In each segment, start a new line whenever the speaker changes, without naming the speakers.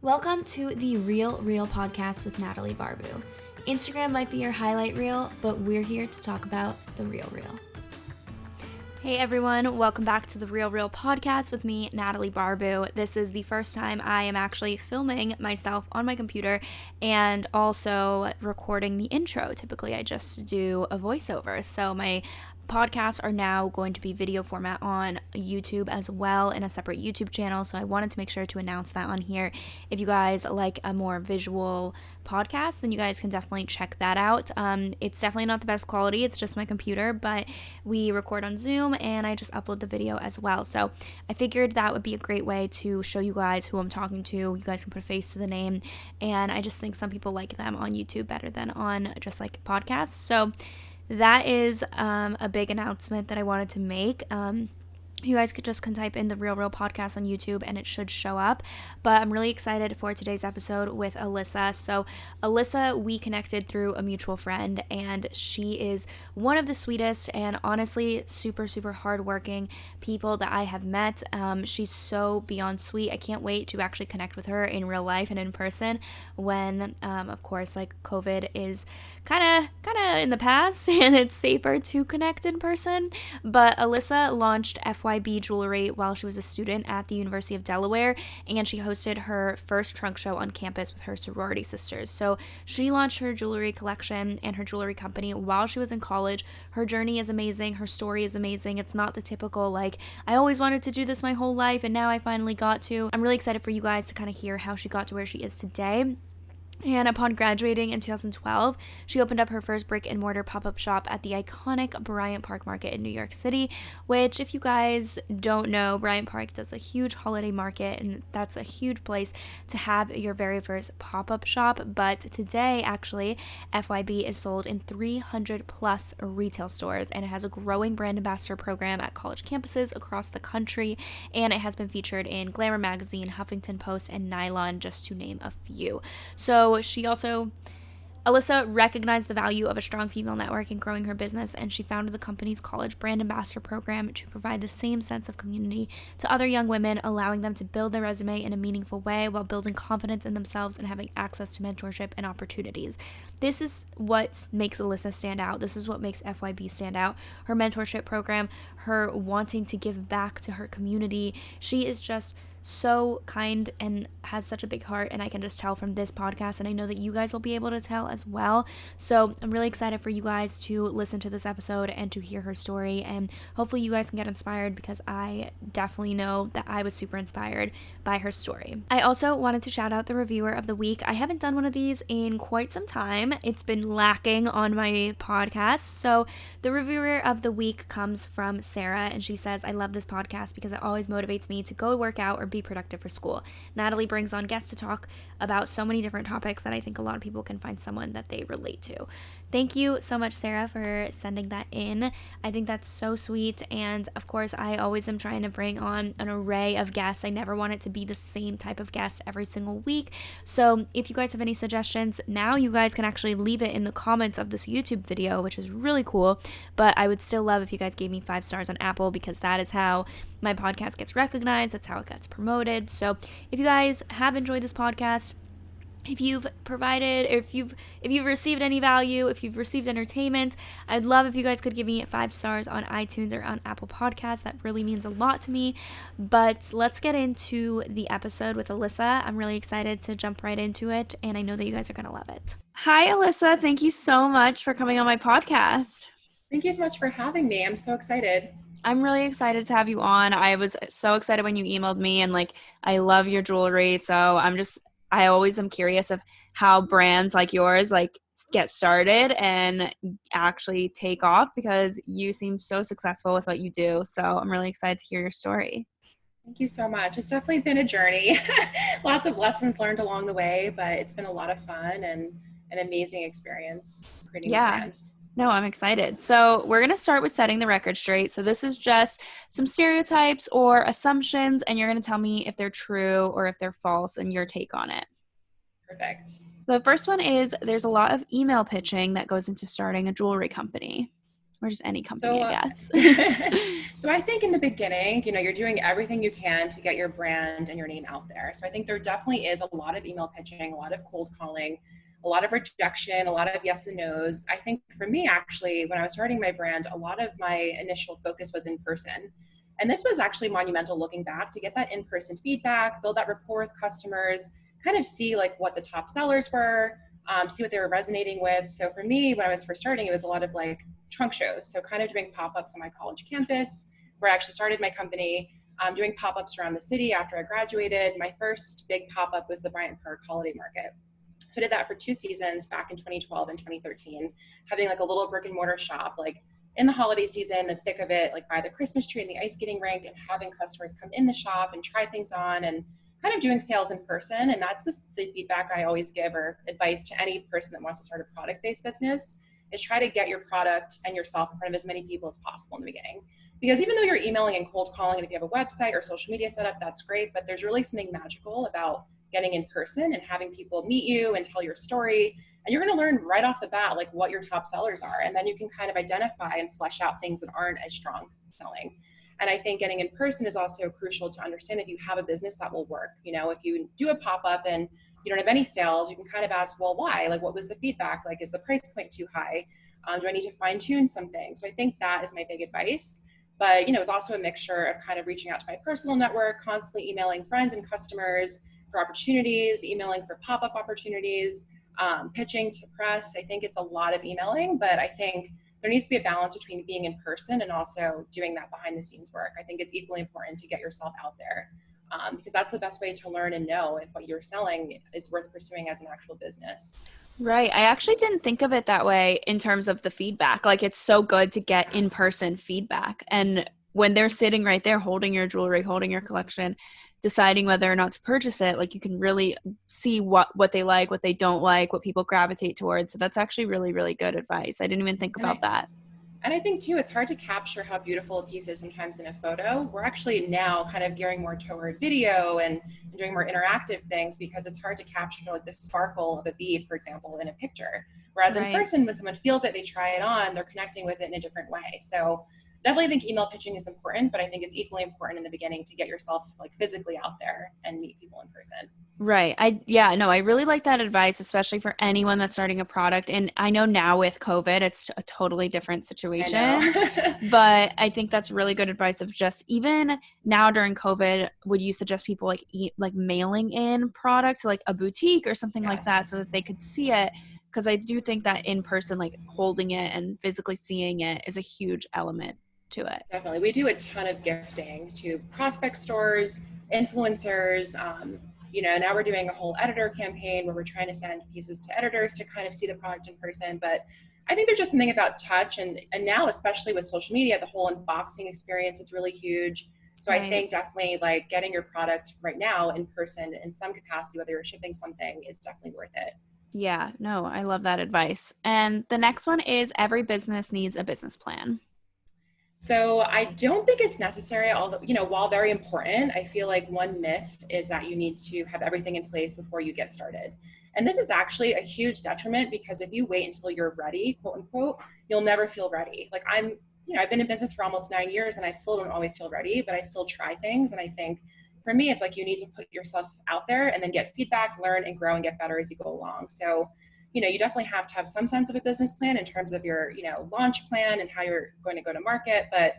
Welcome to the Real Real podcast with Natalie Barbu. Instagram might be your highlight reel, but we're here to talk about the real real. Hey everyone, welcome back to the Real Real podcast with me, Natalie Barbu. This is the first time I am actually filming myself on my computer and also recording the intro. Typically I just do a voiceover, so my podcasts are now going to be video format on YouTube as well in a separate YouTube channel, so I wanted to make sure to announce that on here. If you guys like a more visual podcast, then you guys can definitely check that out. It's definitely not the best quality, it's just my computer, but we record on Zoom and I just upload the video as well. So I figured that would be a great way to show you guys who I'm talking to. You guys can put a face to the name, and I just think some people like them on YouTube better than on just like podcasts. So that is a big announcement that I wanted to make. You guys can type in the Real Real podcast on YouTube and it should show up. But I'm really excited for today's episode with Alyssa. So Alyssa, we connected through a mutual friend, and she is one of the sweetest and honestly super, super hardworking people that I have met. She's so beyond sweet. I can't wait to actually connect with her in real life and in person when, of course, like COVID is kind of in the past and it's safer to connect in person. But Alyssa launched f.y.b jewelry while she was a student at the University of Delaware, and she hosted her first trunk show on campus with her sorority sisters. So she launched her jewelry collection and her jewelry company while she was in college. Her journey is amazing. Her story is amazing. It's not the typical, like, I always wanted to do this my whole life and now I finally got to. I'm really excited for you guys to kind of hear how she got to where she is today. And upon graduating in 2012, she opened up her first brick and mortar pop-up shop at the iconic Bryant Park market in New York City, which, if you guys don't know, Bryant Park does a huge holiday market, and that's a huge place to have your very first pop-up shop. But today, actually, f.y.b is sold in 300 plus retail stores, and it has a growing brand ambassador program at college campuses across the country, and it has been featured in Glamour Magazine, Huffington Post, and NYLON, just to name a few. So Alyssa recognized the value of a strong female network in growing her business, and she founded the company's college brand ambassador program to provide the same sense of community to other young women, allowing them to build their resume in a meaningful way while building confidence in themselves and having access to mentorship and opportunities. This is what makes Alyssa stand out. This is what makes f.y.b stand out. Her mentorship program, her wanting to give back to her community. She is just so kind and has such a big heart, and I can just tell from this podcast, and I know that you guys will be able to tell as well. So I'm really excited for you guys to listen to this episode and to hear her story, and hopefully you guys can get inspired, because I definitely know that I was super inspired by her story. I also wanted to shout out the reviewer of the week. I haven't done one of these in quite some time. It's been lacking on my podcast. So the reviewer of the week comes from Sarah, and she says, "I love this podcast because it always motivates me to go work out or be productive for school. Natalie brings on guests to talk about so many different topics that I think a lot of people can find someone that they relate to." Thank you so much, Sarah, for sending that in. I think that's so sweet, and of course I always am trying to bring on an array of guests. I never want it to be the same type of guest every single week. So if you guys have any suggestions, now you guys can actually leave it in the comments of this YouTube video, which is really cool. But I would still love if you guys gave me 5 stars on Apple, because that is how my podcast gets recognized. That's how it gets promoted. So if you guys have enjoyed this podcast, if you've provided, or if you've received any value, if you've received entertainment, I'd love if you guys could give me 5 stars on iTunes or on Apple Podcasts. That really means a lot to me. But let's get into the episode with Alyssa. I'm really excited to jump right into it, and I know that you guys are going to love it. Hi, Alyssa. Thank you so much for coming on my podcast.
Thank you so much for having me. I'm so excited.
I'm really excited to have you on. I was so excited when you emailed me, and I love your jewelry. So I always am curious of how brands like yours get started and actually take off, because you seem so successful with what you do. So I'm really excited to hear your story.
Thank you so much. It's definitely been a journey. Lots of lessons learned along the way, but it's been a lot of fun and an amazing experience creating a brand.
No, I'm excited. So we're going to start with setting the record straight. So this is just some stereotypes or assumptions, and you're going to tell me if they're true or if they're false and your take on it.
Perfect.
The first one is, there's a lot of email pitching that goes into starting a jewelry company. or just any company, I guess?
So I think in the beginning, you're doing everything you can to get your brand and your name out there. So I think there definitely is a lot of email pitching, a lot of cold calling, a lot of rejection, a lot of yes and no's. I think for me, actually, when I was starting my brand, a lot of my initial focus was in person. And this was actually monumental looking back to get that in-person feedback, build that rapport with customers, kind of see like what the top sellers were, see what they were resonating with. So for me, when I was first starting, it was a lot of like trunk shows. So kind of doing pop-ups on my college campus, where I actually started my company, doing pop-ups around the city after I graduated. My first big pop-up was the Bryant Park holiday market. So I did that for 2 seasons back in 2012 and 2013, having like a little brick and mortar shop, like in the holiday season, the thick of it, like by the Christmas tree and the ice skating rink, and having customers come in the shop and try things on and kind of doing sales in person. And that's the feedback I always give, or advice to any person that wants to start a product-based business, is try to get your product and yourself in front of as many people as possible in the beginning. Because even though you're emailing and cold calling, and if you have a website or social media set up, that's great, but there's really something magical about getting in person and having people meet you and tell your story. And you're going to learn right off the bat, like what your top sellers are. And then you can kind of identify and flesh out things that aren't as strong selling. And I think getting in person is also crucial to understand if you have a business that will work. If you do a pop-up and you don't have any sales, you can kind of ask, well, why? Like, what was the feedback? Like, is the price point too high? Do I need to fine tune something? So I think that is my big advice. But, it's also a mixture of kind of reaching out to my personal network, constantly emailing friends and customers for opportunities, emailing for pop-up opportunities, pitching to press. I think it's a lot of emailing, but I think there needs to be a balance between being in person and also doing that behind the scenes work. I think it's equally important to get yourself out there, because that's the best way to learn and know if what you're selling is worth pursuing as an actual business.
Right. I actually didn't think of it that way in terms of the feedback. Like, it's so good to get in-person feedback. And when they're sitting right there holding your jewelry, holding your collection, deciding whether or not to purchase it, like, you can really see what they like, what they don't like, what people gravitate towards. So that's actually really, really good advice. I didn't even think about that.
And I think too, it's hard to capture how beautiful a piece is sometimes in a photo. We're actually now kind of gearing more toward video and doing more interactive things, because it's hard to capture like the sparkle of a bead, for example, in a picture. Whereas in person, when someone feels it, they try it on, they're connecting with it in a different way. So definitely think email pitching is important, but I think it's equally important in the beginning to get yourself like physically out there and meet people in person.
Right. I really like that advice, especially for anyone that's starting a product. And I know now with COVID, it's a totally different situation, but I think that's really good advice of just even now during COVID, would you suggest people like mailing in products to like a boutique or something like that so that they could see it? Because I do think that in person, like holding it and physically seeing it is a huge element to it.
Definitely. We do a ton of gifting to prospect stores, influencers. Now we're doing a whole editor campaign where we're trying to send pieces to editors to kind of see the product in person. But I think there's just something about touch, and now, especially with social media, the whole unboxing experience is really huge. So I think definitely like getting your product right now in person in some capacity, whether you're shipping something, is definitely worth it.
Yeah, no, I love that advice. And the next one is every business needs a business plan.
So I don't think it's necessary, although, while very important, I feel like one myth is that you need to have everything in place before you get started. And this is actually a huge detriment, because if you wait until you're ready, quote unquote, you'll never feel ready. Like I've been in business for almost 9 years and I still don't always feel ready, but I still try things. And I think for me, it's like you need to put yourself out there and then get feedback, learn and grow and get better as you go along. So you definitely have to have some sense of a business plan in terms of your, launch plan and how you're going to go to market. But,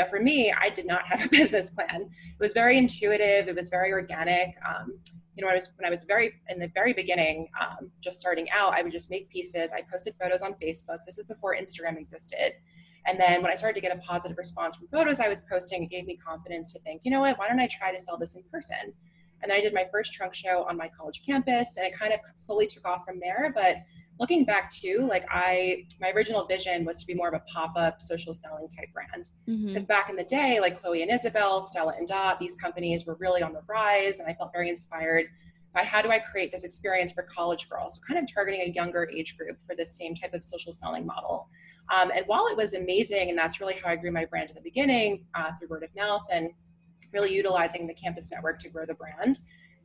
for me, I did not have a business plan. It was very intuitive. It was very organic. When I was in the very beginning, just starting out, I would just make pieces. I posted photos on Facebook. This is before Instagram existed. And then when I started to get a positive response from photos I was posting, it gave me confidence to think, you know what, why don't I try to sell this in person? And then I did my first trunk show on my college campus, and it kind of slowly took off from there. But looking back too, my original vision was to be more of a pop-up social selling type brand. Because back in the day, like Chloe and Isabel, Stella and Dot, these companies were really on the rise, and I felt very inspired by how do I create this experience for college girls, kind of targeting a younger age group for this same type of social selling model. And while it was amazing, and that's really how I grew my brand in the beginning, through word of mouth and really utilizing the campus network to grow the brand,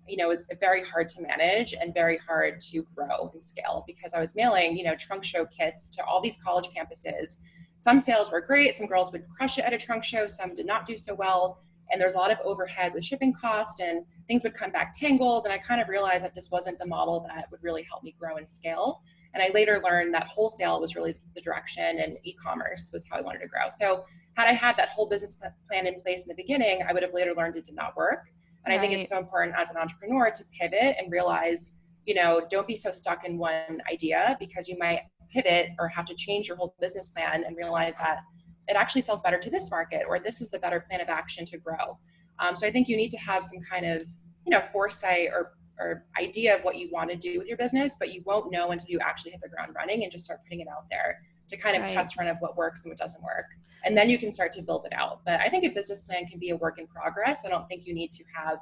it was very hard to manage and very hard to grow and scale, because I was mailing, trunk show kits to all these college campuses, some sales were great. Some girls would crush it at a trunk show. Some did not do so well. And there's a lot of overhead with shipping cost, and things would come back tangled. And I kind of realized that this wasn't the model that would really help me grow and scale. And I later learned that wholesale was really the direction, and e-commerce was how I wanted to grow. So had I had that whole business plan in place in the beginning, I would have later learned it did not work. And I think it's so important as an entrepreneur to pivot and realize, don't be so stuck in one idea, because you might pivot or have to change your whole business plan and realize that it actually sells better to this market, or this is the better plan of action to grow. So I think you need to have some kind of, foresight or idea of what you want to do with your business, but you won't know until you actually hit the ground running and just start putting it out there to kind of test run of what works and what doesn't work. And then you can start to build it out. But I think a business plan can be a work in progress. I don't think you need to have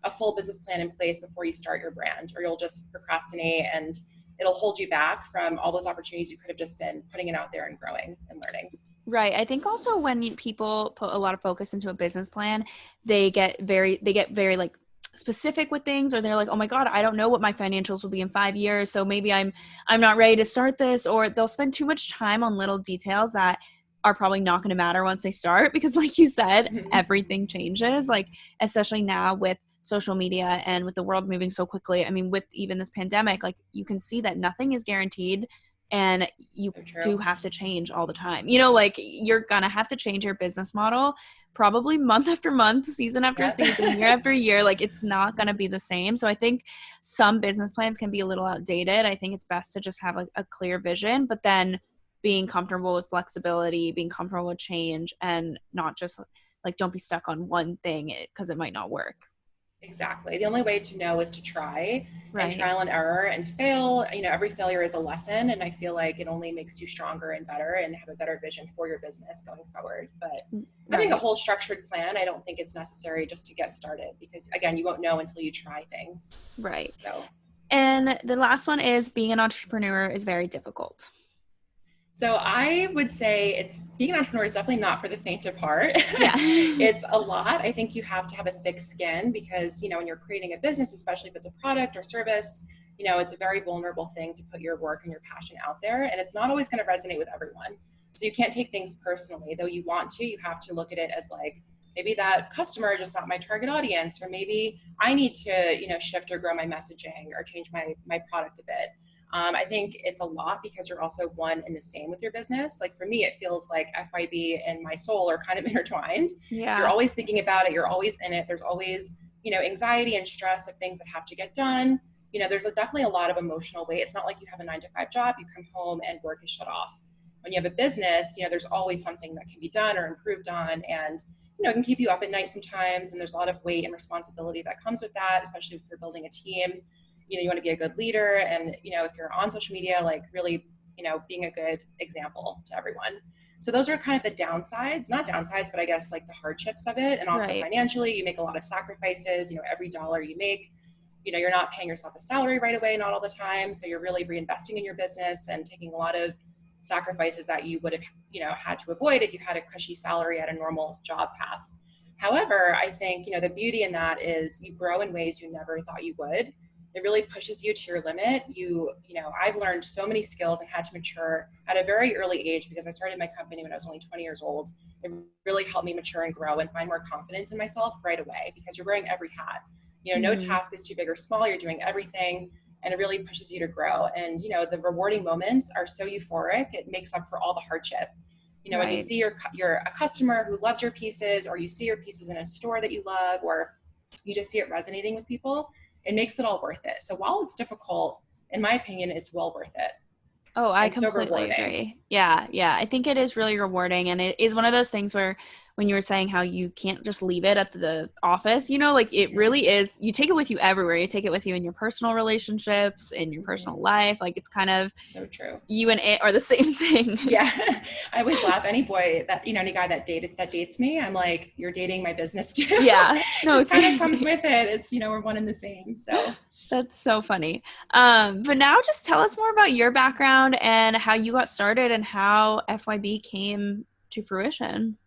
a full business plan in place before you start your brand, or you'll just procrastinate and it'll hold you back from all those opportunities you could have just been putting it out there and growing and learning.
Right. I think also when people put a lot of focus into a business plan, they get very like specific with things, or they're like, oh my God, I don't know what my financials will be in 5 years. So maybe I'm not ready to start this, or they'll spend too much time on little details that are probably not going to matter once they start, because like you said, everything changes, like especially now with social media and with the world moving so quickly. I mean, with even this pandemic, like you can see that nothing is guaranteed, and you do have to change all the time. Like you're gonna have to change your business model probably month after month, season after season, year after year. Like it's not gonna be the same. So I think some business plans can be a little outdated. I think it's best to just have a clear vision, but then being comfortable with flexibility, being comfortable with change, and not just like, don't be stuck on one thing because it might not work.
Exactly. The only way to know is to try and trial and error and fail. Every failure is a lesson. And I feel like it only makes you stronger and better and have a better vision for your business going forward. But having a whole structured plan, I don't think it's necessary just to get started, because again, you won't know until you try things.
Right.
So,
and the last one is being an entrepreneur is very difficult.
So I would say being an entrepreneur is definitely not for the faint of heart.
Yeah.
It's a lot. I think you have to have a thick skin, because, when you're creating a business, especially if it's a product or service, it's a very vulnerable thing to put your work and your passion out there. And it's not always going to resonate with everyone. So you can't take things personally, though you want to. You have to look at it as like, maybe that customer is just not my target audience, or maybe I need to, shift or grow my messaging or change my product a bit. I think it's a lot because you're also one and the same with your business. Like for me, it feels like f.y.b and my soul are kind of intertwined.
Yeah.
You're always thinking about it. You're always in it. There's always, anxiety and stress of things that have to get done. There's definitely a lot of emotional weight. It's not like you have a 9-to-5 job. You come home and work is shut off. When you have a business, there's always something that can be done or improved on, and it can keep you up at night sometimes. And there's a lot of weight and responsibility that comes with that, especially if you're building a team. You want to be a good leader, and if you're on social media, like really being a good example to everyone. So those are kind of the downsides, not downsides, but I guess like the hardships of it. And also financially, you make a lot of sacrifices. Every dollar you make, you're not paying yourself a salary right away, not all the time. So you're really reinvesting in your business and taking a lot of sacrifices that you would have had to avoid if you had a cushy salary at a normal job path. However, I think the beauty in that is you grow in ways you never thought you would. It really pushes you to your limit. I've learned so many skills and had to mature at a very early age, because I started my company when I was only 20 years old. It really helped me mature and grow and find more confidence in myself right away, because you're wearing every hat. No task is too big or small. You're doing everything, and it really pushes you to grow. And, the rewarding moments are so euphoric. It makes up for all the hardship. When you see you're a customer who loves your pieces, or you see your pieces in a store that you love, or you just see it resonating with people, it makes it all worth it. So while it's difficult, in my opinion, it's well worth it.
Oh, I completely agree. Yeah. I think it is really rewarding. And it is one of those things where, when you were saying how you can't just leave it at the office, like it really is, you take it with you everywhere. You take it with you in your personal relationships, in your personal life. Like it's kind of
so true.
You and it are the same thing.
Yeah. I always laugh. Any boy that, any guy that dates me, I'm like, you're dating my business too.
Yeah. No,
it kind of comes with it. It's, we're one and the same. So
that's so funny. But now just tell us more about your background and how you got started and how f.y.b came to fruition.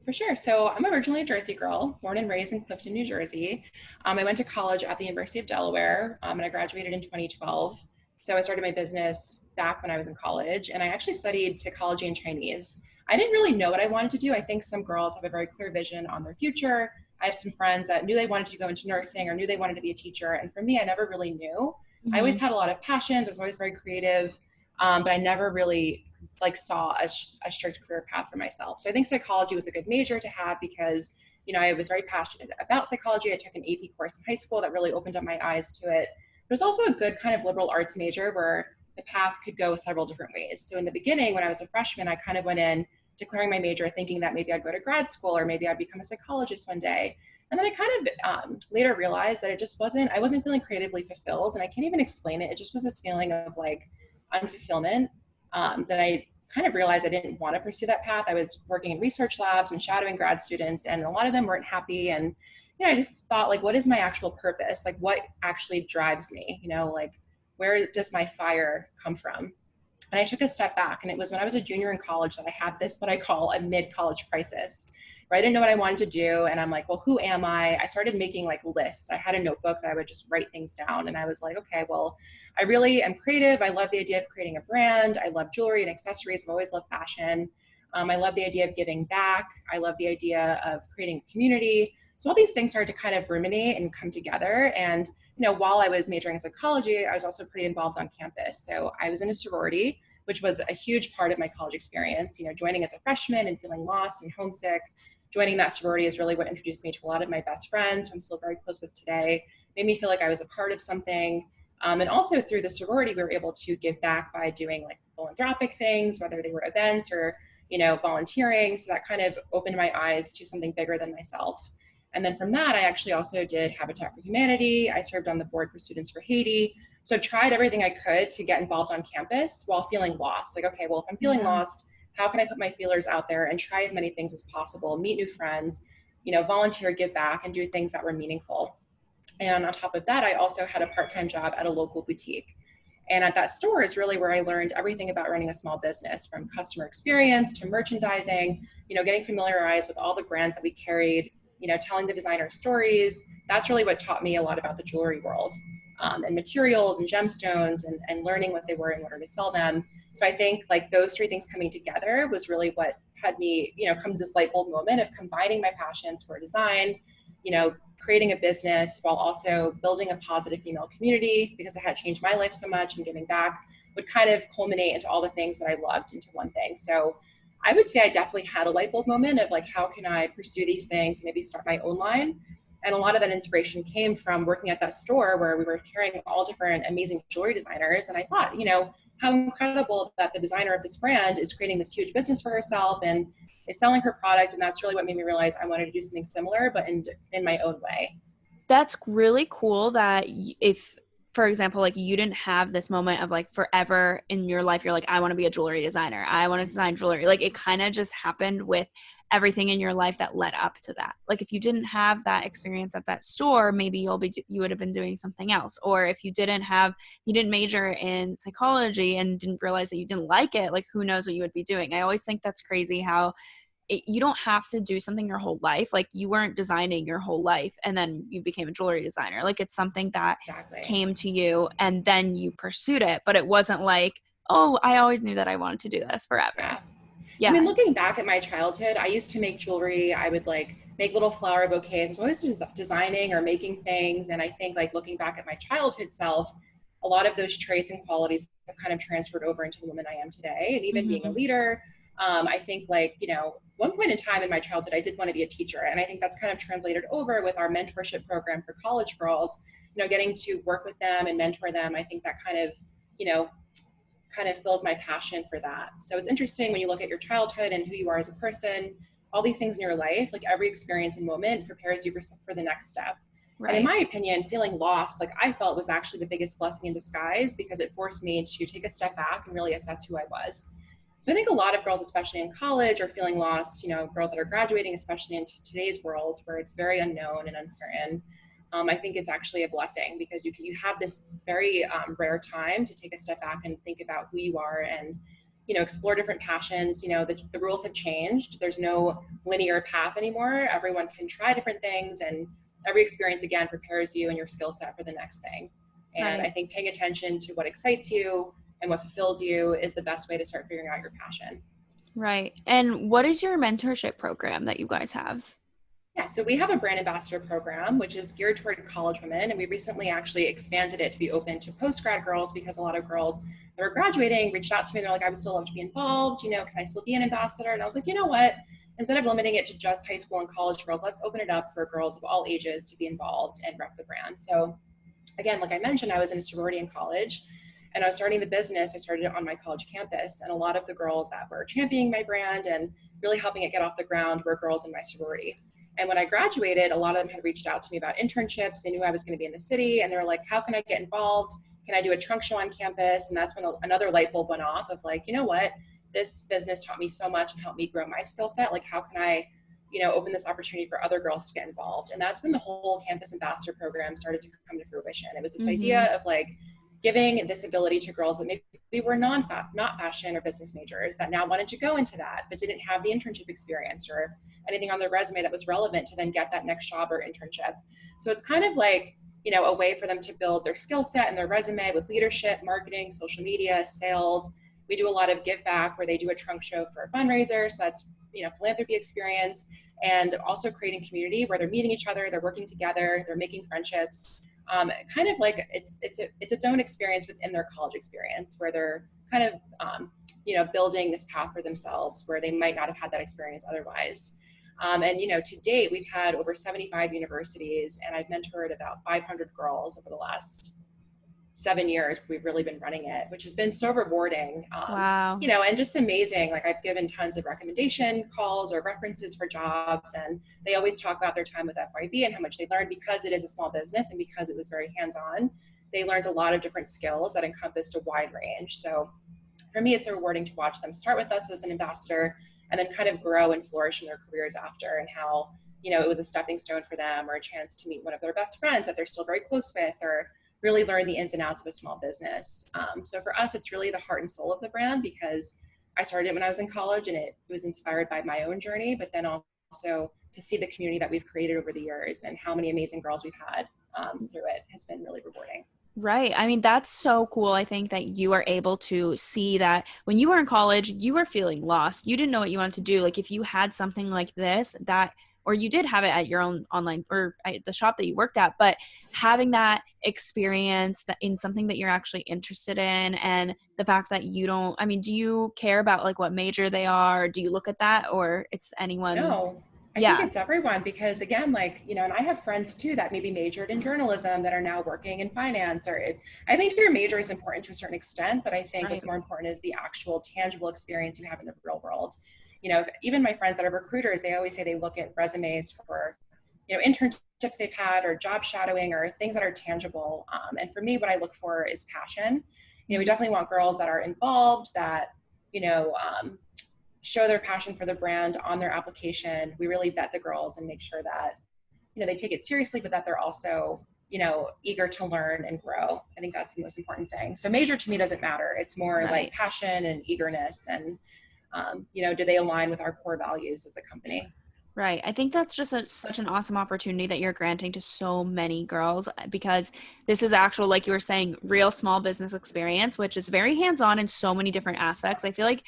For sure. So I'm originally a Jersey girl, born and raised in Clifton, New Jersey. I went to college at the University of Delaware, and I graduated in 2012. So I started my business back when I was in college, and I actually studied psychology and Chinese. I didn't really know what I wanted to do. I think some girls have a very clear vision on their future. I have some friends that knew they wanted to go into nursing or knew they wanted to be a teacher. And for me, I never really knew. I always had a lot of passions. I was always very creative, but I never really like saw a strict career path for myself. So I think psychology was a good major to have because, you know, I was very passionate about psychology. I took an AP course in high school that really opened up my eyes to it. There's also a good kind of liberal arts major where the path could go several different ways. So in the beginning, when I was a freshman, I kind of went in declaring my major, thinking that maybe I'd go to grad school or maybe I'd become a psychologist one day. And then I kind of later realized that I wasn't feeling creatively fulfilled, and I can't even explain it. It just was this feeling of like unfulfillment that I kind of realized I didn't want to pursue that path. I was working in research labs and shadowing grad students, and a lot of them weren't happy. And, you know, I just thought, like, what is my actual purpose? Like, what actually drives me? You know, like, where does my fire come from? And I took a step back, and it was when I was a junior in college that I had this, what I call a mid-college crisis, where I didn't know what I wanted to do. And I'm like, well, who am I? I started making like lists. I had a notebook that I would just write things down. And I was like, okay, well, I really am creative. I love the idea of creating a brand. I love jewelry and accessories. I've always loved fashion. I love the idea of giving back. I love the idea of creating a community. So all these things started to kind of ruminate and come together. And, you know, while I was majoring in psychology, I was also pretty involved on campus. So I was in a sorority, which was a huge part of my college experience. You know, joining as a freshman and feeling lost and homesick. Joining that sorority is really what introduced me to a lot of my best friends who I'm still very close with today. Made me feel like I was a part of something. And also through the sorority, we were able to give back by doing like philanthropic things, whether they were events or, you know, volunteering. So that kind of opened my eyes to something bigger than myself. And then from that, I actually also did Habitat for Humanity. I served on the board for Students for Haiti. So I tried everything I could to get involved on campus while feeling lost. Like, okay, well, if I'm feeling lost, how can I put my feelers out there and try as many things as possible, meet new friends, you know, volunteer, give back, and do things that were meaningful. And on top of that, I also had a part-time job at a local boutique. And at that store is really where I learned everything about running a small business, from customer experience to merchandising, you know, getting familiarized with all the brands that we carried, you know, telling the designer stories. That's really what taught me a lot about the jewelry world, and materials and gemstones, and learning what they were in order to sell them. So I think like those three things coming together was really what had me, you know, come to this light bulb moment of combining my passions for design, you know, creating a business while also building a positive female community, because I had changed my life so much, and giving back would kind of culminate into all the things that I loved into one thing. So I would say I definitely had a light bulb moment of like, how can I pursue these things, maybe start my own line? And a lot of that inspiration came from working at that store where we were carrying all different amazing jewelry designers. And I thought, you know, how incredible that the designer of this brand is creating this huge business for herself and is selling her product. And that's really what made me realize I wanted to do something similar, but in my own way.
That's really cool that if, for example, like you didn't have this moment of like forever in your life, you're like, I want to be a jewelry designer. I want to design jewelry. Like it kind of just happened with everything in your life that led up to that. Like if you didn't have that experience at that store, maybe you would have been doing something else. Or if you didn't major in psychology and didn't realize that you didn't like it, like who knows what you would be doing. I always think that's crazy how you don't have to do something your whole life. Like you weren't designing your whole life and then you became a jewelry designer. Like it's something that came to you and then you pursued it, but it wasn't like, oh, I always knew that I wanted to do this forever.
Yeah. I mean, looking back at my childhood, I used to make jewelry. I would like make little flower bouquets. I was always just designing or making things. And I think like looking back at my childhood self, a lot of those traits and qualities have kind of transferred over into the woman I am today. And even being a leader, I think like, you know, one point in time in my childhood, I did want to be a teacher. And I think that's kind of translated over with our mentorship program for college girls, you know, getting to work with them and mentor them. I think that kind of, you know, kind of fills my passion for that. So it's interesting when you look at your childhood and who you are as a person, all these things in your life, like every experience and moment prepares you for the next step. Right. And in my opinion, feeling lost, like I felt was actually the biggest blessing in disguise, because it forced me to take a step back and really assess who I was. So I think a lot of girls, especially in college, are feeling lost, you know, girls that are graduating, especially in today's world where it's very unknown and uncertain. I think it's actually a blessing, because you have this very rare time to take a step back and think about who you are and, you know, explore different passions. You know, the rules have changed. There's no linear path anymore. Everyone can try different things, and every experience, again, prepares you and your skill set for the next thing. And I think paying attention to what excites you and what fulfills you is the best way to start figuring out your passion.
Right. And what is your mentorship program that you guys have?
Yeah, so we have a brand ambassador program, which is geared toward college women. And we recently actually expanded it to be open to post-grad girls because a lot of girls that were graduating reached out to me and they're like, I would still love to be involved. Can I still be an ambassador? And I was like, you know what? Instead of limiting it to just high school and college girls, let's open it up for girls of all ages to be involved and rep the brand. So again, like I mentioned, I was in a sorority in college and I was starting the business. I started it on my college campus. And a lot of the girls that were championing my brand and really helping it get off the ground were girls in my sorority. And when I graduated, a lot of them had reached out to me about internships. They knew I was going to be in the city and they were like, how can I get involved? Can I do a trunk show on campus? And that's when another light bulb went off of like, you know what, this business taught me so much and helped me grow my skill set. Like, how can I, open this opportunity for other girls to get involved? And that's when the whole campus ambassador program started to come to fruition. It was this idea of like giving this ability to girls that maybe were not fashion or business majors that now wanted to go into that, but didn't have the internship experience or anything on their resume that was relevant to then get that next job or internship. So it's kind of like, a way for them to build their skill set and their resume with leadership, marketing, social media, sales. We do a lot of give back where they do a trunk show for a fundraiser. So that's, philanthropy experience, and also creating community where they're meeting each other, they're working together, they're making friendships. Kind of like it's its own experience within their college experience where they're kind of, building this path for themselves where they might not have had that experience otherwise. And to date, we've had over 75 universities, and I've mentored about 500 girls over the last 7 years. We've really been running it, which has been so rewarding.
Wow.
And just amazing. Like, I've given tons of recommendation calls or references for jobs, and they always talk about their time with f.y.b. and how much they learned because it is a small business and because it was very hands-on. They learned a lot of different skills that encompassed a wide range. So for me, it's rewarding to watch them start with us as an ambassador and then kind of grow and flourish in their careers after, and how, it was a stepping stone for them or a chance to meet one of their best friends that they're still very close with, or really learn the ins and outs of a small business. So for us, it's really the heart and soul of the brand because I started it when I was in college and it was inspired by my own journey, but then also to see the community that we've created over the years and how many amazing girls we've had through it has been really rewarding.
Right. I mean, that's so cool. I think that you are able to see that when you were in college, you were feeling lost. You didn't know what you wanted to do. Like, if you had something like this, or you did have it at your own online or at the shop that you worked at, but having that experience in something that you're actually interested in, and the fact that do you care about like what major they are? Do you look at that, or it's anyone?
No. I think it's everyone because again, like, and I have friends too that maybe majored in journalism that are now working in finance, I think your major is important to a certain extent, but I think what's more important is the actual tangible experience you have in the real world. Even my friends that are recruiters, they always say they look at resumes for, internships they've had or job shadowing or things that are tangible. And for me, what I look for is passion. We definitely want girls that are involved, that, show their passion for the brand on their application. We really vet the girls and make sure that, they take it seriously, but that they're also, eager to learn and grow. I think that's the most important thing. So major to me doesn't matter. It's more like passion and eagerness and, do they align with our core values as a company?
Right. I think that's just such an awesome opportunity that you're granting to so many girls, because this is actual, like you were saying, real small business experience, which is very hands-on in so many different aspects. I feel like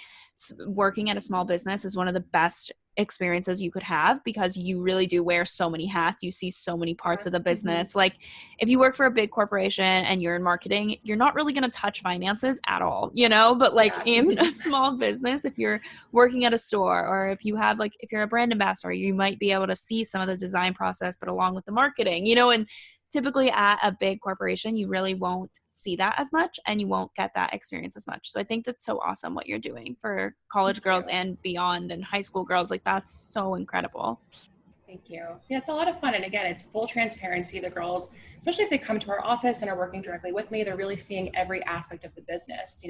working at a small business is one of the best experiences you could have because you really do wear so many hats. You see so many parts of the business. Like, if you work for a big corporation and you're in marketing, you're not really going to touch finances at all, but like in a small business, if you're working at a store, or if you're a brand ambassador, you might be able to see some of the design process, but along with the marketing, and typically at a big corporation, you really won't see that as much and you won't get that experience as much. So I think that's so awesome what you're doing for college girls and beyond, and high school girls. Like, that's so incredible.
Thank you. Yeah, it's a lot of fun. And again, it's full transparency. The girls, especially if they come to our office and are working directly with me, they're really seeing every aspect of the business,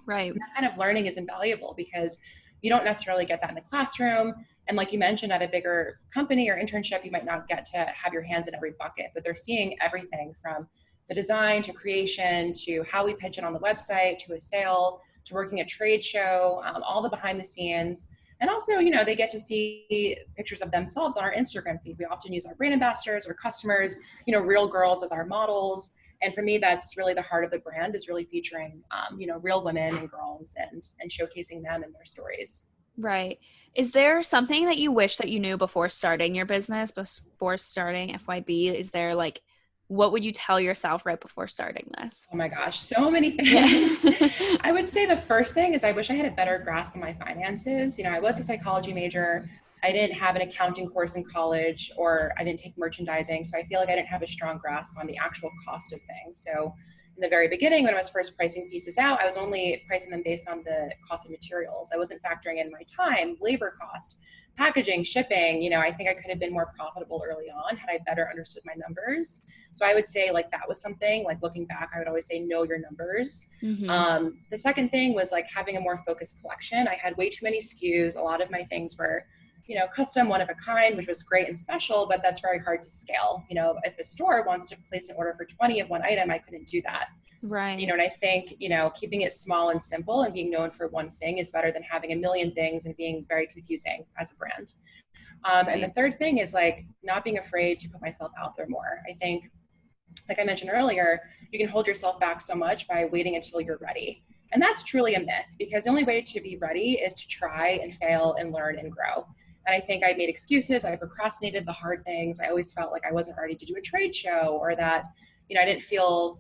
Right.
And that kind of learning is invaluable because you don't necessarily get that in the classroom. And like you mentioned, at a bigger company or internship, you might not get to have your hands in every bucket, but they're seeing everything from the design to creation to how we pitch it on the website to a sale to working a trade show, all the behind the scenes. And also, they get to see pictures of themselves on our Instagram feed. We often use our brand ambassadors or customers, real girls as our models. And for me, that's really the heart of the brand, is really featuring, real women and girls and showcasing them and their stories.
Right. Is there something that you wish that you knew before starting your business, before starting f.y.b? Is there like, what would you tell yourself right before starting this?
Oh my gosh, so many
Yeah.
things. I would say the first thing is I wish I had a better grasp on my finances. I was a psychology major. I didn't have an accounting course in college, or I didn't take merchandising. So I feel like I didn't have a strong grasp on the actual cost of things. So in the very beginning, when I was first pricing pieces out, I was only pricing them based on the cost of materials. I wasn't factoring in my time, labor cost, packaging, shipping. I think I could have been more profitable early on had I better understood my numbers. So I would say like that was something, like looking back, I would always say know your numbers. The second thing was like having a more focused collection. I had way too many SKUs. A lot of my things were, custom, one of a kind, which was great and special, but that's very hard to scale. If a store wants to place an order for 20 of one item, I couldn't do that.
Right.
And I think, keeping it small and simple and being known for one thing is better than having a million things and being very confusing as a brand. And the third thing is like not being afraid to put myself out there more. I think, like I mentioned earlier, you can hold yourself back so much by waiting until you're ready. And that's truly a myth, because the only way to be ready is to try and fail and learn and grow. And I think I made excuses. I procrastinated the hard things. I always felt like I wasn't ready to do a trade show, or that, I didn't feel,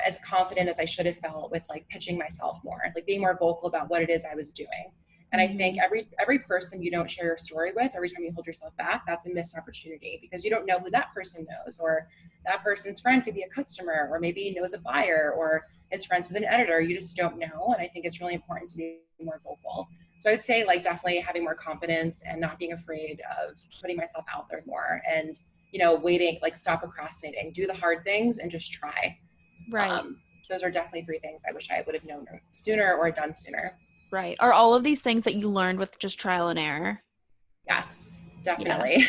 as confident as I should have felt with like pitching myself more, like being more vocal about what it is I was doing. And I think every person you don't share your story with, every time you hold yourself back, that's a missed opportunity, because you don't know who that person knows, or that person's friend could be a customer, or maybe knows a buyer, or is friends with an editor. You just don't know. And I think it's really important to be more vocal. So I would say like definitely having more confidence and not being afraid of putting myself out there more, and, waiting, like stop procrastinating, do the hard things and just try.
Right.
Those are definitely three things I wish I would have known sooner or done sooner.
Right. Are all of these things that you learned with just trial and error?
Yes, definitely.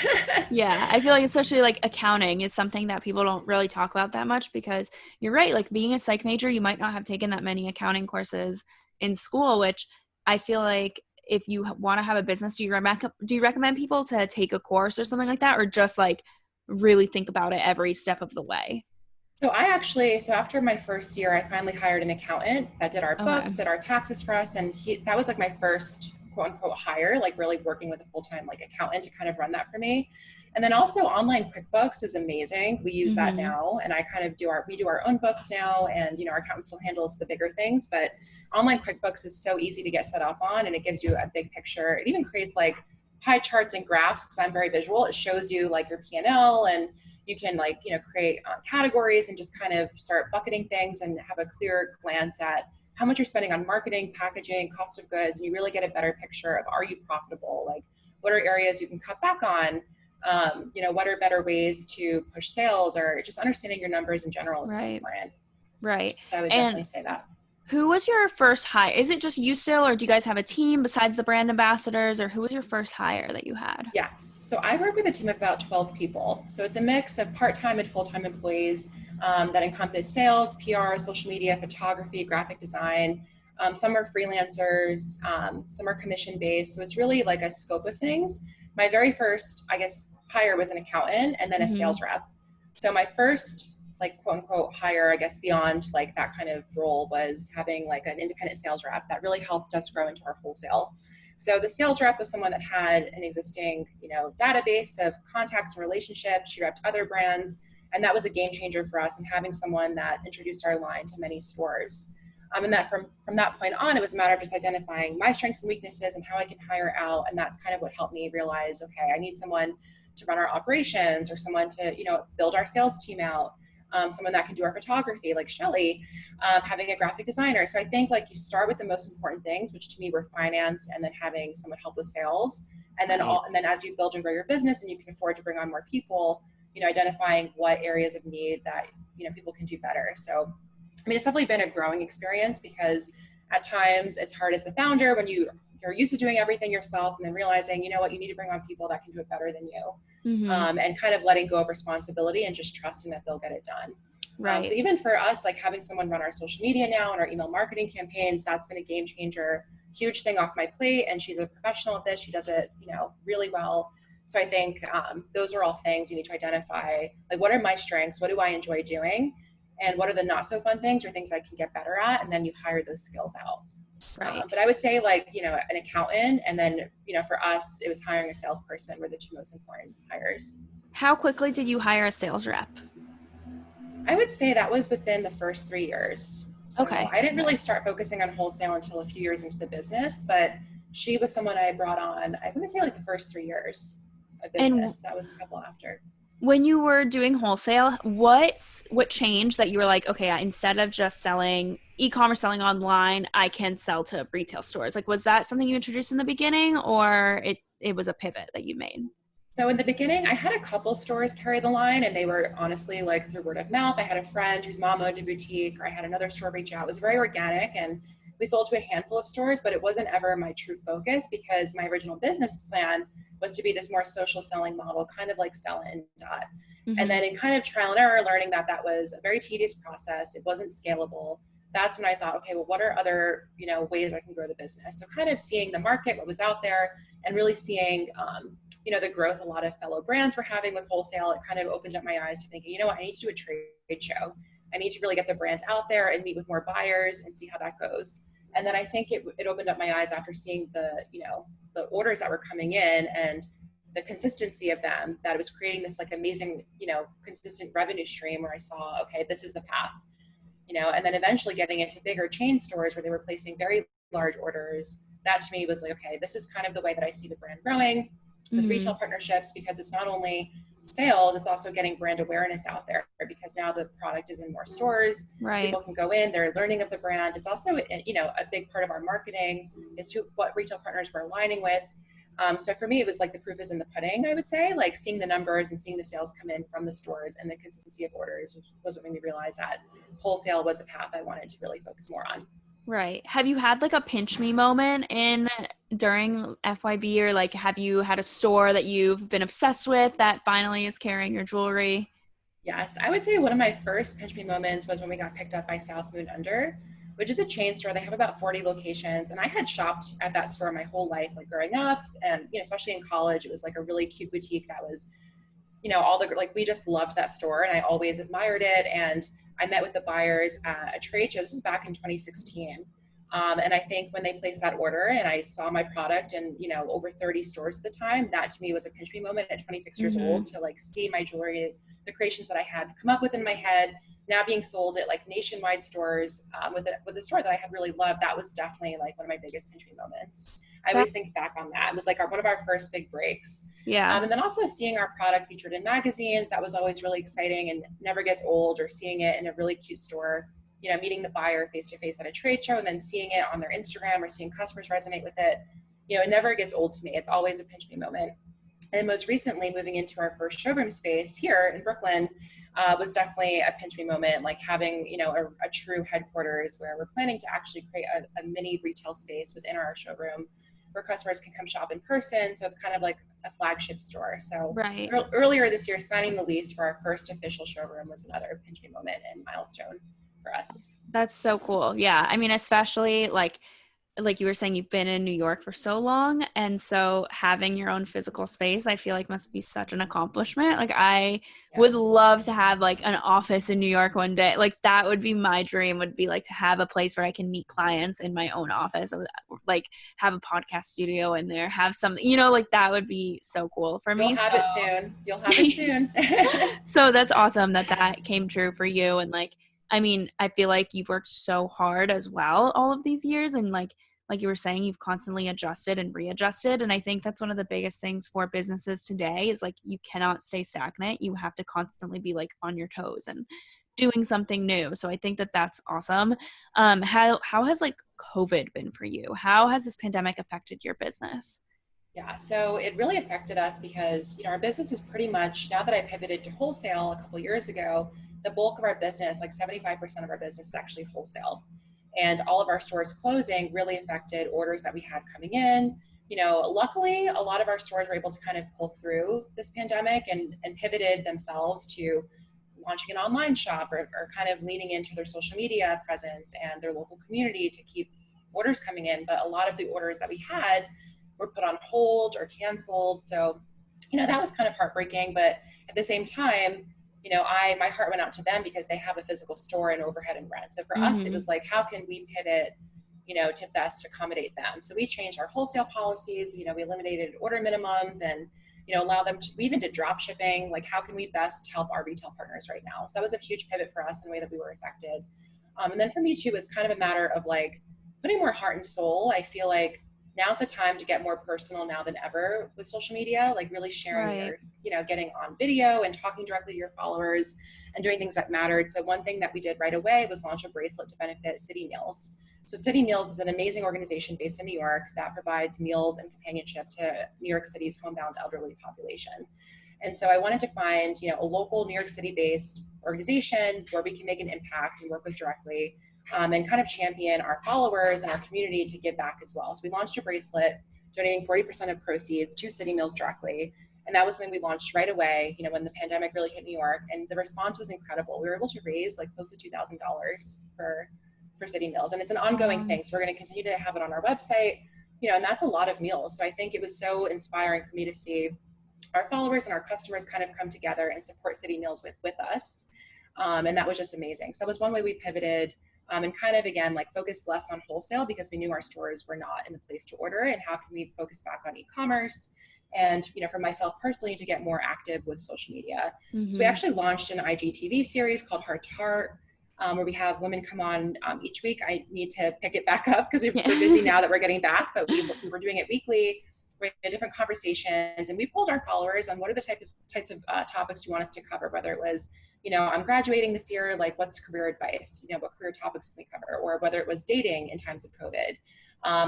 Yeah. I feel like especially like accounting is something that people don't really talk about that much, because you're right. Like being a psych major, you might not have taken that many accounting courses in school, which I feel like if you want to have a business, do you recommend people to take a course or something like that, or just like really think about it every step of the way?
So after my first year, I finally hired an accountant that did our books, did our taxes for us. And that was like my first quote unquote hire, like really working with a full-time like accountant to kind of run that for me. And then also online QuickBooks is amazing. We use that now, and I kind of we do our own books now, and our accountant still handles the bigger things, but online QuickBooks is so easy to get set up on, and it gives you a big picture. It even creates like pie charts and graphs, because I'm very visual. It shows you like your P&L, and you can like, create categories and just kind of start bucketing things and have a clear glance at how much you're spending on marketing, packaging, cost of goods, and you really get a better picture of, are you profitable? Like, what are areas you can cut back on? What are better ways to push sales, or just understanding your numbers in general is so important.
Right.
So I would definitely say that.
Who was your first hire? Is it just you still, or do you guys have a team besides the brand ambassadors, or who was your first hire that you had?
Yes. So I work with a team of about 12 people. So it's a mix of part-time and full-time employees that encompass sales, PR, social media, photography, graphic design. Some are freelancers, some are commission-based. So it's really like a scope of things. My very first, hire was an accountant, and then a sales rep. So my first like quote unquote hire, I guess, beyond like that kind of role, was having like an independent sales rep that really helped us grow into our wholesale. So the sales rep was someone that had an existing, database of contacts and relationships. She repped other brands, and that was a game changer for us, and having someone that introduced our line to many stores. And that from that point on, it was a matter of just identifying my strengths and weaknesses and how I can hire out. And that's kind of what helped me realize, okay, I need someone to run our operations, or someone to, build our sales team out. Someone that can do our photography, like Shelly, having a graphic designer. So I think like you start with the most important things, which to me were finance, and then having someone help with sales. And then and then as you build and grow your business and you can afford to bring on more people, identifying what areas of need that, people can do better. So, I mean, it's definitely been a growing experience, because at times it's hard as the founder when you're used to doing everything yourself, and then realizing, you need to bring on people that can do it better than you. And kind of letting go of responsibility and just trusting that they'll get it done.
Right.
So even for us, like having someone run our social media now and our email marketing campaigns, that's been a game changer, huge thing off my plate. And she's a professional at this. She does it, really well. So I think those are all things you need to identify. Like, what are my strengths? What do I enjoy doing? And what are the not so fun things, or things I can get better at? And then you hire those skills out.
Right.
But I would say like, an accountant, and then, for us, it was hiring a salesperson were the two most important hires.
How quickly did you hire a sales rep?
I would say that was within the first 3 years. So
Okay.
I didn't really start focusing on wholesale until a few years into the business, but she was someone I brought on, I want to say like the first 3 years of business. That was a couple after.
When you were doing wholesale, what changed that you were like, okay, instead of just selling e-commerce, selling online, I can sell to retail stores? Like, was that something you introduced in the beginning, or it was a pivot that you made?
So in the beginning, I had a couple stores carry the line, and they were honestly like through word of mouth. I had a friend whose mom owned a boutique, or I had another store reach out. It was very organic, and we sold to a handful of stores, but it wasn't ever my true focus because my original business plan was to be this more social selling model, kind of like Stella and Dot.
Mm-hmm.
And then in kind of trial and error, learning that that was a very tedious process. It wasn't scalable. That's when I thought, okay, well, what are other, ways I can grow the business? So kind of seeing the market, what was out there, and really seeing, the growth a lot of fellow brands were having with wholesale. It kind of opened up my eyes to thinking, I need to do a trade show. I need to really get the brands out there and meet with more buyers and see how that goes. And then I think it opened up my eyes after seeing the orders that were coming in and the consistency of them, that it was creating this like amazing, consistent revenue stream where I saw, okay, this is the path, and then eventually getting into bigger chain stores where they were placing very large orders. That to me was like, okay, this is kind of the way that I see the brand growing with retail partnerships, because it's not only sales, it's also getting brand awareness out there, because now the product is in more stores.
Right.
People can go in, they're learning of the brand. It's also, a big part of our marketing is to what retail partners we're aligning with. So for me, it was like the proof is in the pudding, I would say, like seeing the numbers and seeing the sales come in from the stores and the consistency of orders was what made me realize that wholesale was a path I wanted to really focus more on.
Right. Have you had like a pinch me moment during f.y.b, or like have you had a store that you've been obsessed with that finally is carrying your jewelry?
Yes, I would say one of my first pinch me moments was when we got picked up by South Moon Under, which is a chain store. They have about 40 locations, and I had shopped at that store my whole life, like growing up, and especially in college. It was like a really cute boutique that was, we just loved that store, and I always admired it. And I met with the buyers at a trade show. This was back in 2016. And I think when they placed that order and I saw my product in, over 30 stores at the time, that to me was a pinch me moment at 26 years old, to like see my jewelry, the creations that I had come up with in my head, now being sold at like nationwide stores, with a store that I had really loved. That was definitely like one of my biggest pinch me moments. I always think back on that. It was like one of our first big breaks.
Yeah.
And then also seeing our product featured in magazines, that was always really exciting and never gets old, or seeing it in a really cute store, meeting the buyer face to face at a trade show and then seeing it on their Instagram or seeing customers resonate with it. It never gets old to me. It's always a pinch me moment. And most recently, moving into our first showroom space here in Brooklyn, was definitely a pinch me moment, like having, a true headquarters where we're planning to actually create a mini retail space within our showroom where customers can come shop in person. So it's kind of like a flagship store. So
right.
Earlier this year, signing the lease for our first official showroom was another pinch me moment and milestone for us.
That's so cool. Yeah. I mean, especially like you were saying, you've been in New York for so long. And so having your own physical space, I feel like must be such an accomplishment. Like I would love to have like an office in New York one day. Like that would be my dream, would be like to have a place where I can meet clients in my own office, like have a podcast studio in there, have something, like that would be so cool for me.
You'll have it soon.
So that's awesome that came true for you. And like, I mean, I feel like you've worked so hard as well all of these years, and like you were saying, you've constantly adjusted and readjusted. And I think that's one of the biggest things for businesses today is like, you cannot stay stagnant. You have to constantly be like on your toes and doing something new. So I think that's awesome. How has like COVID been for you? How has this pandemic affected your business?
Yeah, so it really affected us because, our business is pretty much, now that I pivoted to wholesale a couple years ago, the bulk of our business, like 75% of our business is actually wholesale. And all of our stores closing really affected orders that we had coming in. Luckily, a lot of our stores were able to kind of pull through this pandemic and pivoted themselves to launching an online shop or kind of leaning into their social media presence and their local community to keep orders coming in. But a lot of the orders that we had were put on hold or canceled. So, that was kind of heartbreaking. But at the same time, my heart went out to them because they have a physical store and overhead and rent. So for us, it was like, how can we pivot to best accommodate them. So we changed our wholesale policies, we eliminated order minimums and, allow them to, we even did drop shipping, like how can we best help our retail partners right now? So that was a huge pivot for us in the way that we were affected. And then for me too, it's kind of a matter of like putting more heart and soul. I feel like now's the time to get more personal now than ever with social media, like really sharing your, getting on video and talking directly to your followers and doing things that mattered. So one thing that we did right away was launch a bracelet to benefit City Meals. So City Meals is an amazing organization based in New York that provides meals and companionship to New York City's homebound elderly population. And so I wanted to find, a local New York City based organization where we can make an impact and work with directly and kind of champion our followers and our community to give back as well. So we launched a bracelet donating 40% of proceeds to City Meals directly. And that was something we launched right away, when the pandemic really hit New York, and the response was incredible. We were able to raise like close to $2,000 for City Meals. And it's an ongoing thing. So we're going to continue to have it on our website, and that's a lot of meals. So I think it was so inspiring for me to see our followers and our customers kind of come together and support City Meals with us. And that was just amazing. So that was one way we pivoted and kind of, again, like focused less on wholesale because we knew our stores were not in the place to order, and how can we focus back on e-commerce and, for myself personally, to get more active with social media. So we actually launched an IGTV series called Heart to Heart, where we have women come on each week. I need to pick it back up because we're busy now that we're getting back, but we were doing it weekly. We had different conversations, and we polled our followers on what are the types of topics you want us to cover, whether it was, I'm graduating this year, like what's career advice, what career topics can we cover, or whether it was dating in times of COVID,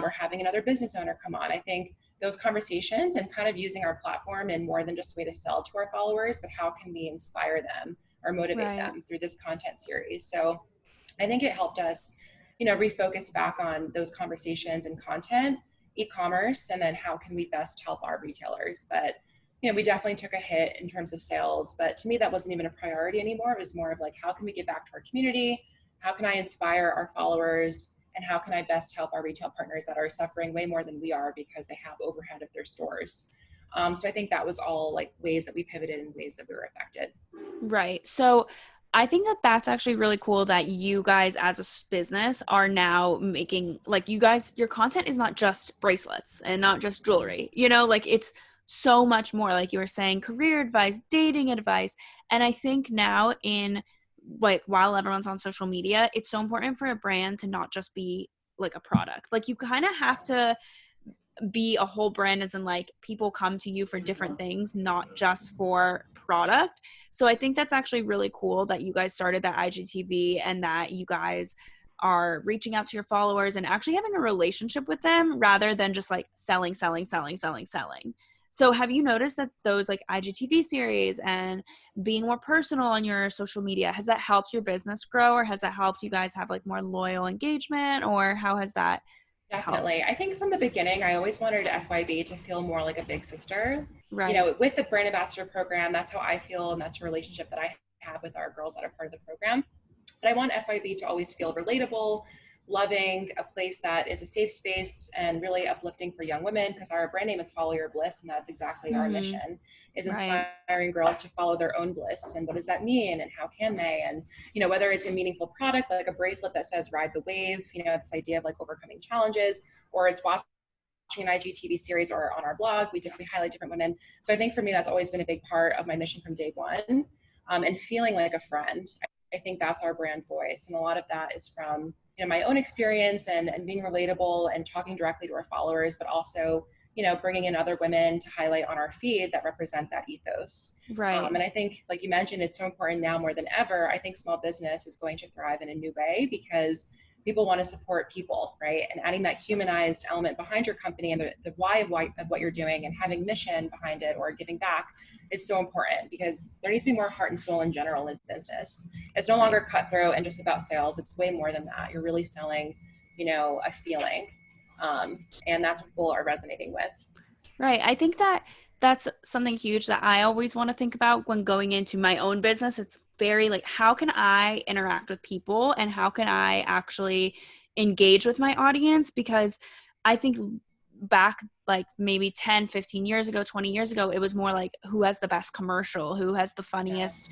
or having another business owner come on. I think those conversations and kind of using our platform in more than just a way to sell to our followers, but how can we inspire them or motivate them through this content series. So I think it helped us, refocus back on those conversations and content, e-commerce, and then how can we best help our retailers. But, we definitely took a hit in terms of sales, but to me, that wasn't even a priority anymore. It was more of like, how can we get back to our community? How can I inspire our followers? And how can I best help our retail partners that are suffering way more than we are because they have overhead of their stores? So I think that was all like ways that we pivoted and ways that we were affected.
Right. So I think that that's actually really cool that you guys as a business are now making, like, you guys, your content is not just bracelets and not just jewelry, like it's so much more, like you were saying, career advice, dating advice. And I think now in like, while everyone's on social media, it's so important for a brand to not just be like a product. Like you kind of have to be a whole brand, as in like people come to you for different things, not just for product. So I think that's actually really cool that you guys started that IGTV and that you guys are reaching out to your followers and actually having a relationship with them rather than just like selling. So have you noticed that those like IGTV series and being more personal on your social media, has that helped your business grow, or has that helped you guys have like more loyal engagement, or how has that
Definitely.
helped?
I think from the beginning, I always wanted f.y.b to feel more like a big sister.
Right.
With the brand ambassador program, that's how I feel, and that's a relationship that I have with our girls that are part of the program. But I want f.y.b to always feel relatable, loving, a place that is a safe space and really uplifting for young women, because our brand name is Follow Your Bliss, and that's exactly our mission, is inspiring girls to follow their own bliss. And what does that mean, and how can they? And whether it's a meaningful product like a bracelet that says ride the wave, this idea of like overcoming challenges, or it's watching an IGTV series, or on our blog we highlight different women. So I think for me that's always been a big part of my mission from day one, and feeling like a friend. I think that's our brand voice, and a lot of that is from my own experience and being relatable and talking directly to our followers, but also bringing in other women to highlight on our feed that represent that ethos.
Right.
And I think, like you mentioned, it's so important now more than ever. I think small business is going to thrive in a new way because people want to support people, right? And adding that humanized element behind your company and the why of what you're doing and having mission behind it or giving back is so important, because there needs to be more heart and soul in general in business. It's no longer cutthroat and just about sales. It's way more than that. You're really selling, a feeling. And that's what people are resonating with.
Right. I think that that's something huge that I always want to think about when going into my own business. It's very like, how can I interact with people and how can I actually engage with my audience? Because I think back like maybe 10, 15 years ago, 20 years ago, it was more like who has the best commercial, who has the funniest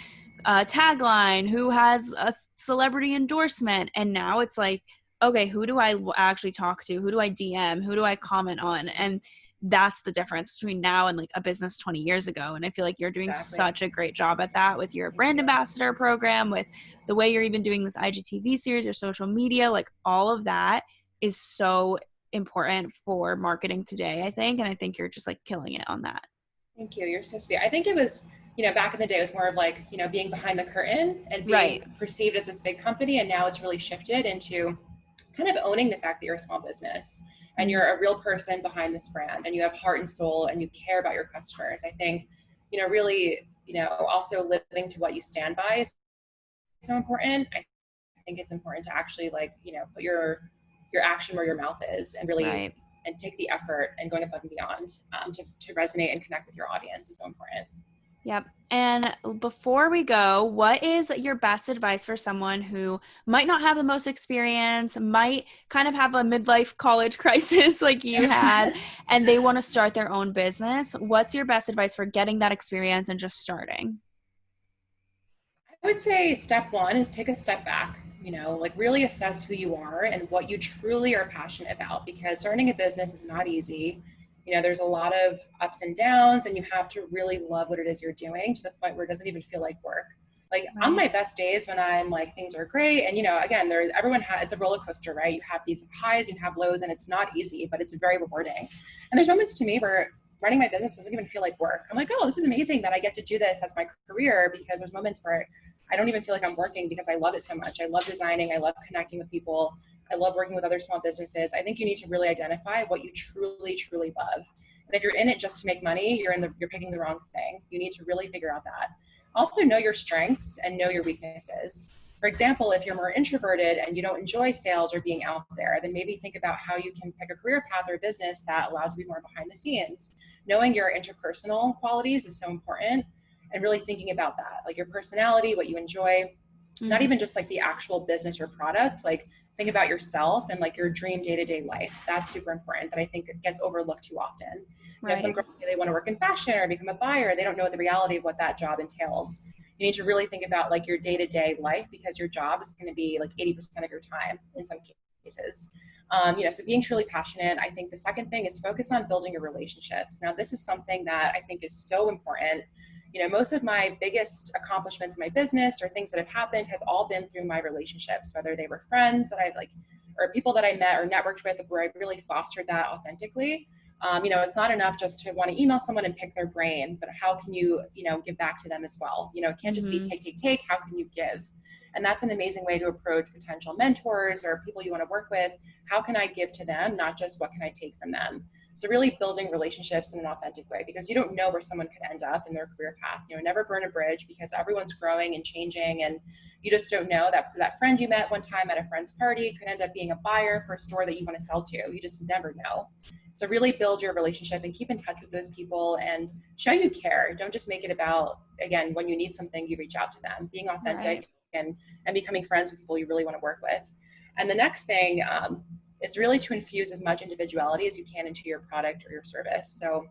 tagline, who has a celebrity endorsement. And now it's like, okay, who do I actually talk to? Who do I DM? Who do I comment on? And that's the difference between now and like a business 20 years ago. And I feel like you're doing
Exactly.
such a great job at that with your
Thank
brand
you.
ambassador program, with the way you're even doing this IGTV series, your social media, like all of that is so important for marketing today, I think. And I think you're just like killing it on that.
Thank you. You're so sweet. I think it was, back in the day, it was more of like, being behind the curtain and being
Right.
perceived as this big company. And now it's really shifted into kind of owning the fact that you're a small business and you're a real person behind this brand and you have heart and soul and you care about your customers. I think, really, also living to what you stand by is so important. I think it's important to actually put your action where your mouth is and really
Right.
and take the effort and going above and beyond to resonate and connect with your audience is so important.
Yep. And before we go, what is your best advice for someone who might not have the most experience, might kind of have a midlife college crisis like you had, and they want to start their own business? What's your best advice for getting that experience and just starting?
I would say step one is take a step back, really assess who you are and what you truly are passionate about, because starting a business is not easy. There's a lot of ups and downs and you have to really love what it is you're doing to the point where it doesn't even feel like work. Like on my best days when I'm like, things are great. And, again, it's a roller coaster, right? You have these highs, you have lows, and it's not easy, but it's very rewarding. And there's moments to me where running my business doesn't even feel like work. I'm like, oh, this is amazing that I get to do this as my career, because there's moments where I don't even feel like I'm working because I love it so much. I love designing. I love connecting with people. I love working with other small businesses. I think you need to really identify what you truly, truly love. And if you're in it just to make money, you're picking the wrong thing. You need to really figure out that. Also know your strengths and know your weaknesses. For example, if you're more introverted and you don't enjoy sales or being out there, then maybe think about how you can pick a career path or a business that allows you to be more behind the scenes. Knowing your interpersonal qualities is so important, and really thinking about that, like your personality, what you enjoy, not even just like the actual business or product, like think about yourself and like your dream day-to-day life. That's super important, that I think gets overlooked too often. Some girls say they want to work in fashion or become a buyer. They don't know the reality of what that job entails. You need to really think about like your day-to-day life, because your job is going to be like 80% of your time in some cases. So being truly passionate. I think the second thing is focus on building your relationships. Now, this is something that I think is so important. Most of my biggest accomplishments in my business or things that have happened have all been through my relationships, whether they were friends that I've or people that I met or networked with, where I really fostered that authentically. It's not enough just to want to email someone and pick their brain, but how can you, give back to them as well? It can't just be take. How can you give? And that's an amazing way to approach potential mentors or people you want to work with. How can I give to them? Not just what can I take from them? So really building relationships in an authentic way, because you don't know where someone could end up in their career path. Never burn a bridge, because everyone's growing and changing, and you just don't know that friend you met one time at a friend's party could end up being a buyer for a store that you want to sell to. You just never know. So really build your relationship and keep in touch with those people and show you care. Don't just make it about, again, when you need something, you reach out to them. Being authentic and becoming friends with people you really want to work with. And the next thing is really to infuse as much individuality as you can into your product or your service. So,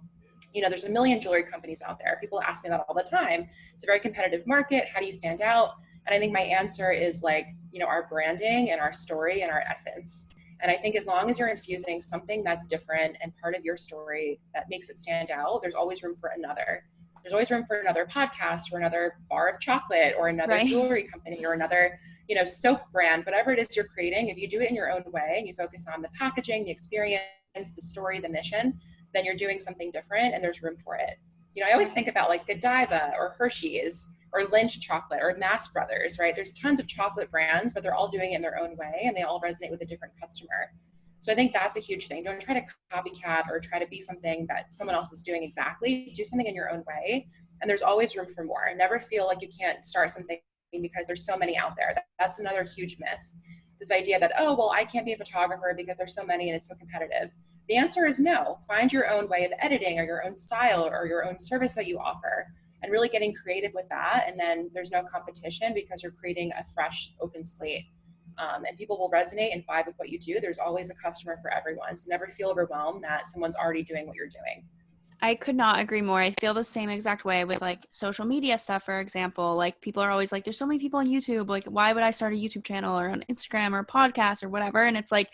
there's a million jewelry companies out there. People ask me that all the time. It's a very competitive market. How do you stand out? And I think my answer is our branding and our story and our essence. And I think as long as you're infusing something that's different and part of your story that makes it stand out, there's always room for another. There's always room for another podcast or another bar of chocolate or another jewelry company or another, soap brand, whatever it is you're creating. If you do it in your own way and you focus on the packaging, the experience, the story, the mission, then you're doing something different and there's room for it. I always think about like Godiva or Hershey's or Lynch chocolate or Mass Brothers, right? There's tons of chocolate brands, but they're all doing it in their own way and they all resonate with a different customer. So I think that's a huge thing. Don't try to copycat or try to be something that someone else is doing exactly. Do something in your own way. And there's always room for more. Never feel like you can't start something because there's so many out there. That's another huge myth. This idea that, oh, well, I can't be a photographer because there's so many and it's so competitive. The answer is no. Find your own way of editing or your own style or your own service that you offer, and really getting creative with that. And then there's no competition because you're creating a fresh, open slate. And people will resonate and vibe with what you do. There's always a customer for everyone. So never feel overwhelmed that someone's already doing what you're doing.
I could not agree more. I feel the same exact way with like social media stuff, for example. Like people are always like, there's so many people on YouTube. Like, why would I start a YouTube channel or on Instagram or a podcast or whatever? And it's like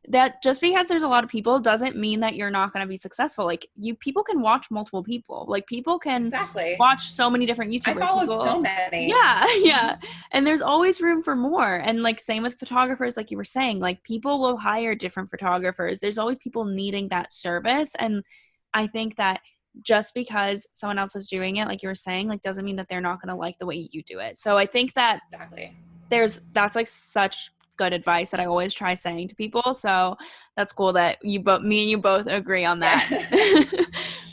that just because there's a lot of people doesn't mean that you're not going to be successful. Like people can watch multiple people. Like people can watch so many different YouTubers.
I follow so many.
Yeah. Yeah. And there's always room for more. And like same with photographers, like you were saying, like people will hire different photographers. There's always people needing that service. And I think that just because someone else is doing it, like you were saying, like doesn't mean that they're not going to like the way you do it. So I think that that's like such good advice that I always try saying to people. So that's cool that me and you both agree on that.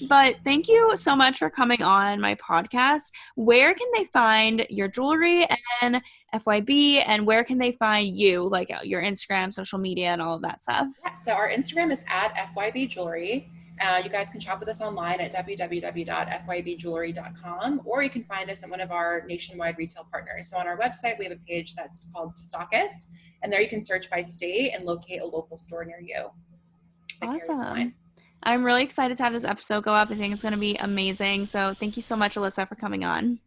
But thank you so much for coming on my podcast. Where can they find your jewelry and f.y.b, and where can they find you, like your Instagram, social media, and all of that stuff?
Yeah, so our Instagram is at f.y.b jewelry. You guys can shop with us online at www.f.y.b jewelry.com, or you can find us at one of our nationwide retail partners. So on our website, we have a page that's called Stockist, and there you can search by state and locate a local store near you.
Awesome. I'm really excited to have this episode go up. I think it's going to be amazing. So thank you so much, Alyssa, for coming on.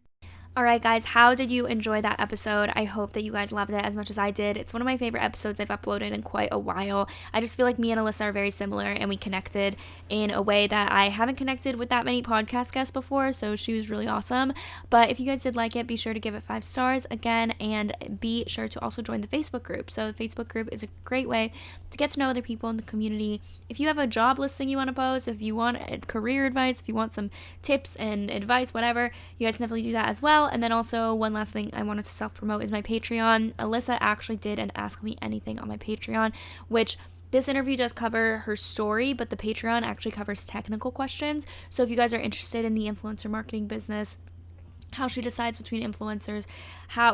All right, guys, how did you enjoy that episode? I hope that you guys loved it as much as I did. It's one of my favorite episodes I've uploaded in quite a while. I just feel like me and Alyssa are very similar, and we connected in a way that I haven't connected with that many podcast guests before, so she was really awesome. But if you guys did like it, be sure to give it 5 stars again, and be sure to also join the Facebook group. So the Facebook group is a great way to get to know other people in the community. If you have a job listing you want to post, if you want career advice, if you want some tips and advice, whatever, you guys can definitely do that as well. And then also one last thing I wanted to self-promote is my Patreon. Alyssa actually did an Ask Me Anything on my Patreon, which this interview does cover her story, but the Patreon actually covers technical questions. So if you guys are interested in the influencer marketing business, how she decides between influencers,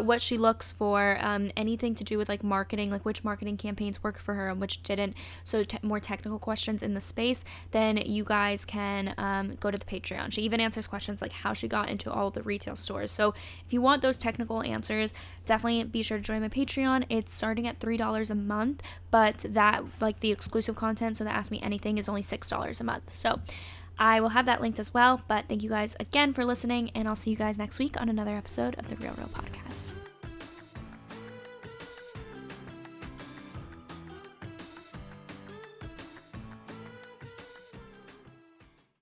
what she looks for, anything to do with like marketing, like which marketing campaigns work for her and which didn't, so more technical questions in the space, then you guys can go to the Patreon. She even answers questions like how she got into all of the retail stores. So if you want those technical answers, definitely be sure to join my Patreon. It's starting at $3 a month, but that like the exclusive content, so the Ask Me Anything, is only $6 a month. So I will have that linked as well. But thank you guys again for listening, and I'll see you guys next week on another episode of the Real Podcast.